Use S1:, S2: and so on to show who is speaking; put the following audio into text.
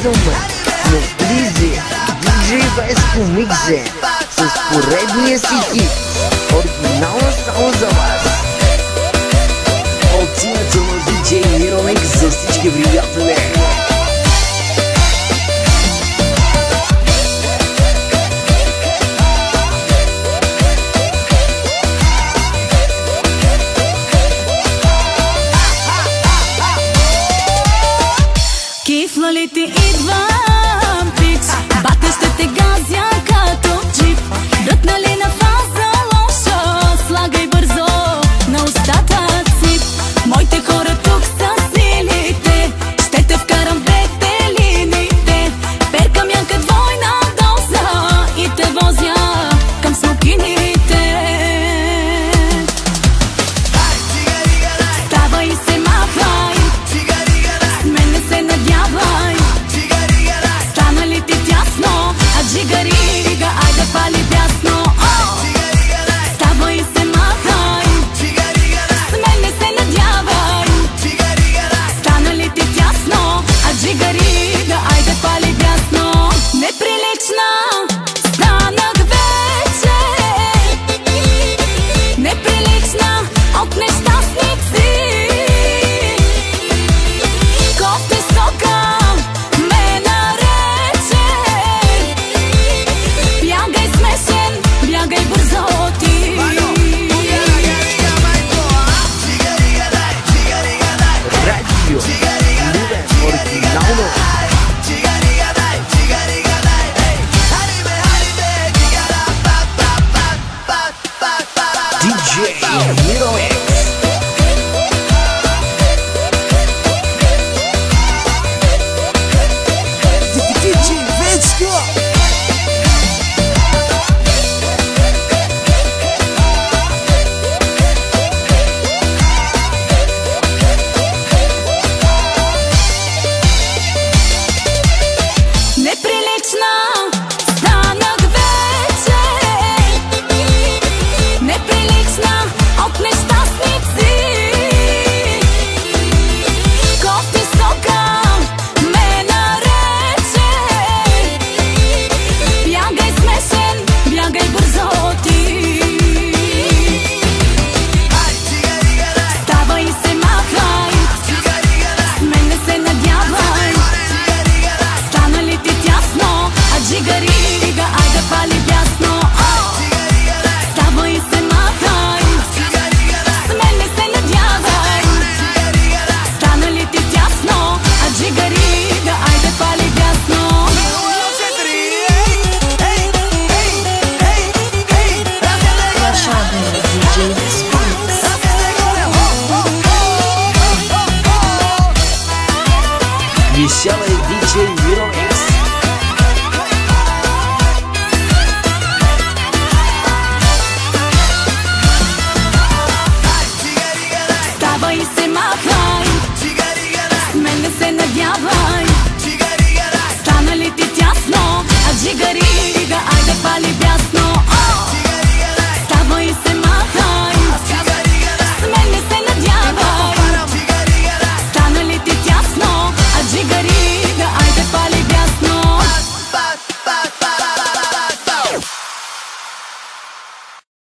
S1: Gentlemen, но близи диджей Веско миксе с поредния си хит, оригинално само за вас.
S2: От името на диджей Миромикс за всички приятели.
S3: Кифла ли ти идвам, пич? Бате ще те газя като джип. Дръпна ли на фаза лоша, слагай бързо на устата цип. Моите хора тук са силите, ще те вкарам в ветелините. Перкам янка двойна доза и те возя към смокините. Ставай и се махай, с мене се надявай. Стана ли ти тясно, а джигарига, айде пали бясно. Ставай и се махай, с мене се надявай. Стана ли ти тясно, а джигарига, айде пали бясно. Неприлична станах вече, неприлична от нещастници. Кофти сока ме нарече, бягай смешен, бягай бързо ти.
S1: Радио Ливен, оригинално. Диджей Миромикс.